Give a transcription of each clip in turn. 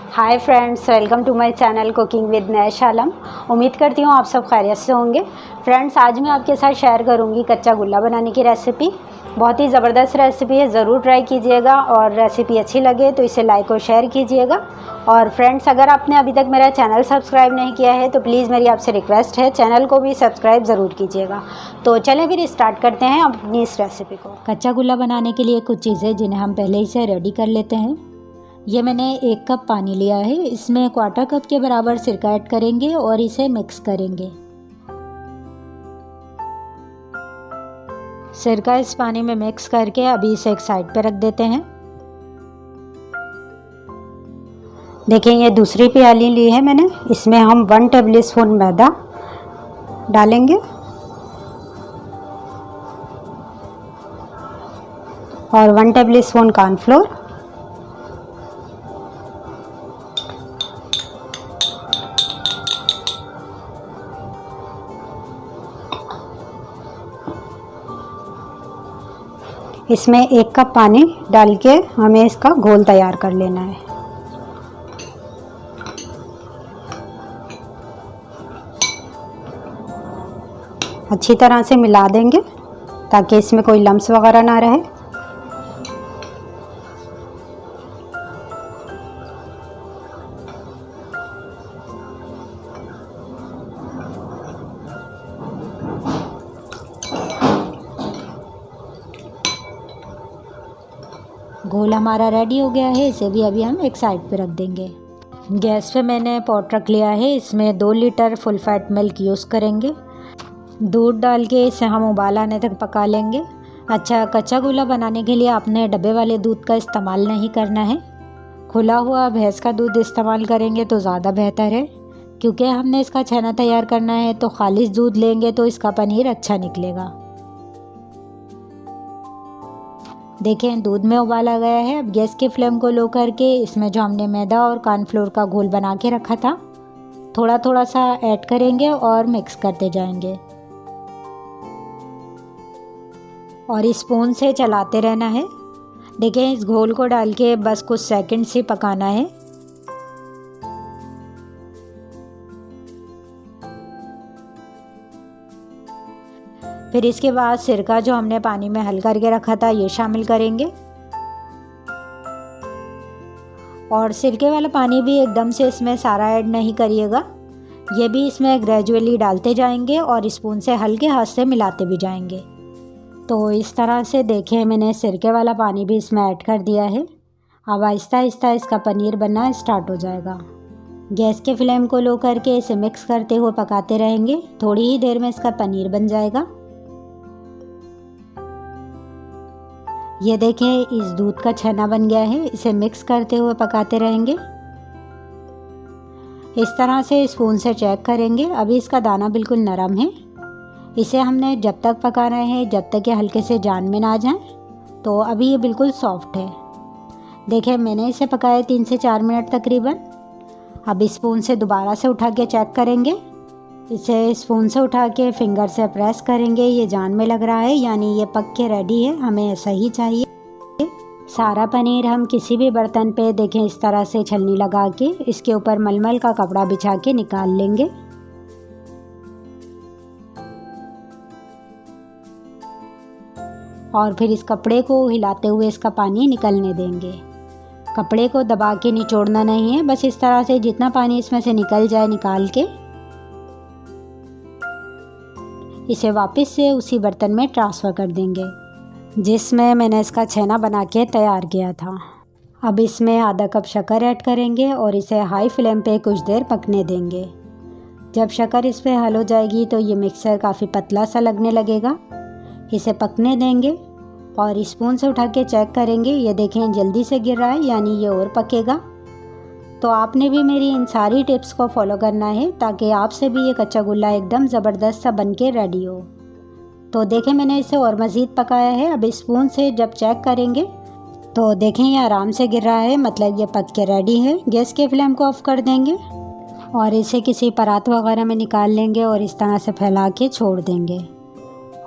Hi friends, welcome to my channel cooking with Nash Alam. उम्मीद करती हूँ आप सब खैरियत से होंगे। फ्रेंड्स, आज मैं आपके साथ शेयर करूँगी कच्चा गुल्ला बनाने की रेसिपी। बहुत ही ज़बरदस्त रेसिपी है, ज़रूर ट्राई कीजिएगा और रेसिपी अच्छी लगे तो इसे लाइक और शेयर कीजिएगा। और फ्रेंड्स, अगर आपने अभी तक मेरा चैनल सब्सक्राइब नहीं किया है तो प्लीज़ मेरी आपसे रिक्वेस्ट है, चैनल को भी सब्सक्राइब ज़रूर कीजिएगा। तो चलें फिर स्टार्ट करते हैं अपनी इस रेसिपी को। कच्चा गुल्ला बनाने के लिए कुछ चीज़ें जिन्हें हम पहले ही से रेडी कर लेते हैं। ये मैंने 1 कप पानी लिया है, इसमें 1/4 कप के बराबर सिरका ऐड करेंगे और इसे मिक्स करेंगे। सिरका इस पानी में मिक्स करके अभी इसे एक साइड पे रख देते हैं। देखिए, ये दूसरी प्याली ली है मैंने, इसमें हम 1 टेबल स्पून मैदा डालेंगे और 1 टेबल स्पून कॉर्नफ्लोर, इसमें 1 कप पानी डाल के हमें इसका घोल तैयार कर लेना है। अच्छी तरह से मिला देंगे ताकि इसमें कोई लम्स वगैरह ना रहे। घोल हमारा रेडी हो गया है, इसे भी अभी हम एक साइड पे रख देंगे। गैस पे मैंने पॉट रख लिया है, इसमें 2 litre full fat milk use करेंगे। दूध डाल के इसे हम उबाल आने तक पका लेंगे। अच्छा, कच्चा गुल्ला बनाने के लिए आपने डब्बे वाले दूध का इस्तेमाल नहीं करना है। खुला हुआ भैंस का दूध इस्तेमाल करेंगे तो ज़्यादा बेहतर है, क्योंकि हमने इसका छेना तैयार करना है तो खालिश दूध लेंगे तो इसका पनीर अच्छा निकलेगा। देखें, दूध में उबाला गया है। अब गैस की फ्लेम को लो करके इसमें जो हमने मैदा और कॉर्नफ्लोर का घोल बना के रखा था थोड़ा थोड़ा सा ऐड करेंगे और मिक्स करते जाएंगे और स्पून से चलाते रहना है। देखें, इस घोल को डाल के बस कुछ सेकंड से पकाना है। फिर इसके बाद सिरका जो हमने पानी में हल करके रखा था ये शामिल करेंगे और सिरके वाला पानी भी एकदम से इसमें सारा ऐड नहीं करिएगा, ये भी इसमें ग्रेजुअली डालते जाएंगे और स्पून से हल्के हाथ से मिलाते भी जाएंगे। तो इस तरह से देखें, मैंने सिरके वाला पानी भी इसमें ऐड कर दिया है। अब आहिस्ता आहिस्ता इसका पनीर बनना स्टार्ट हो जाएगा। गैस के फ्लेम को लो करके इसे मिक्स करते हुए पकाते रहेंगे। थोड़ी ही देर में इसका पनीर बन जाएगा। ये देखें, इस दूध का छेना बन गया है, इसे मिक्स करते हुए पकाते रहेंगे। इस तरह से स्पून से चेक करेंगे। अभी इसका दाना बिल्कुल नरम है, इसे हमने जब तक पकाना है जब तक ये हल्के से जान में ना जाए। तो अभी ये बिल्कुल सॉफ्ट है। देखें, मैंने इसे पकाया 3 से 4 मिनट तकरीबन। अब स्पून से दोबारा से उठा के चेक करेंगे। इसे स्पून से उठा के फिंगर से प्रेस करेंगे, ये जान में लग रहा है, यानी ये पक के रेडी है। हमें ऐसा ही चाहिए। सारा पनीर हम किसी भी बर्तन पे देखें इस तरह से छलनी लगा के इसके ऊपर मलमल का कपड़ा बिछा के निकाल लेंगे। और फिर इस कपड़े को हिलाते हुए इसका पानी निकलने देंगे। कपड़े को दबा के निचोड़ना नहीं है, बस इस तरह से जितना पानी इसमें से निकल जाए निकाल के इसे वापस से उसी बर्तन में ट्रांसफ़र कर देंगे जिसमें मैंने इसका छेना बना के तैयार किया था। अब इसमें आधा कप शक्कर ऐड करेंगे और इसे हाई फ्लेम पे कुछ देर पकने देंगे। जब शक्कर इस पर हल हो जाएगी तो ये मिक्सर काफ़ी पतला सा लगने लगेगा। इसे पकने देंगे और स्पून से उठा के चेक करेंगे। ये देखें, जल्दी से गिर रहा है, यानी ये और पकेगा। तो आपने भी मेरी इन सारी टिप्स को फॉलो करना है ताकि आपसे भी ये कच्चा गुल्ला एकदम ज़बरदस्त सा बन के रेडी हो। तो देखें, मैंने इसे और मज़ीद पकाया है। अब स्पून से जब चेक करेंगे तो देखें ये आराम से गिर रहा है, मतलब ये पक के रेडी है। गैस के फ्लेम को ऑफ़ कर देंगे और इसे किसी परात वगैरह में निकाल लेंगे और इस तरह से फैला के छोड़ देंगे।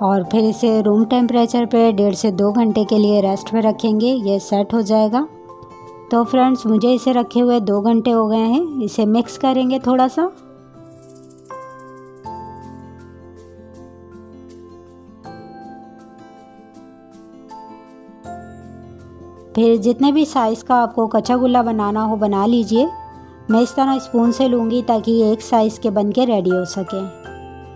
और फिर इसे रूम टेम्परेचर पे 1.5 से 2 घंटे के लिए रेस्ट पे रखेंगे। ये सेट हो जाएगा। तो फ्रेंड्स मुझे इसे रखे हुए 2 घंटे हो गए हैं। इसे मिक्स करेंगे थोड़ा सा। फिर जितने भी साइज़ का आपको कच्चा गुल्ला बनाना हो बना लीजिए। मैं इस तरह स्पून से लूँगी ताकि ये एक साइज़ के बन के रेडी हो सके।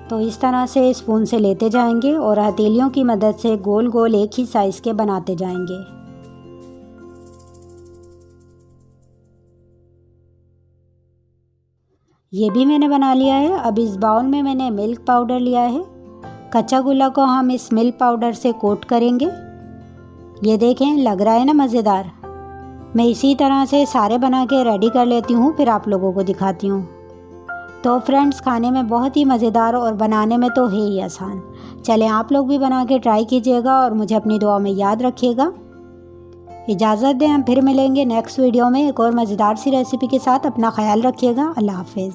तो इस तरह से स्पून से लेते जाएंगे और हथेलियों की मदद से गोल गोल एक ही साइज़ के बनाते जाएंगे। ये भी मैंने बना लिया है। अब इस बाउल में मैंने मिल्क पाउडर लिया है। कच्चा गुल्ला को हम इस मिल्क पाउडर से कोट करेंगे। ये देखें, लग रहा है ना मज़ेदार। मैं इसी तरह से सारे बना के रेडी कर लेती हूँ, फिर आप लोगों को दिखाती हूँ। तो फ्रेंड्स खाने में बहुत ही मज़ेदार और बनाने में तो है ही आसान। चलें आप लोग भी बना के ट्राई कीजिएगा और मुझे अपनी दुआ में याद रखिएगा। इजाज़त दें, हम फिर मिलेंगे नेक्स्ट वीडियो में एक और मज़ेदार सी रेसिपी के साथ। अपना ख्याल रखिएगा। अल्लाह हाफ़िज़।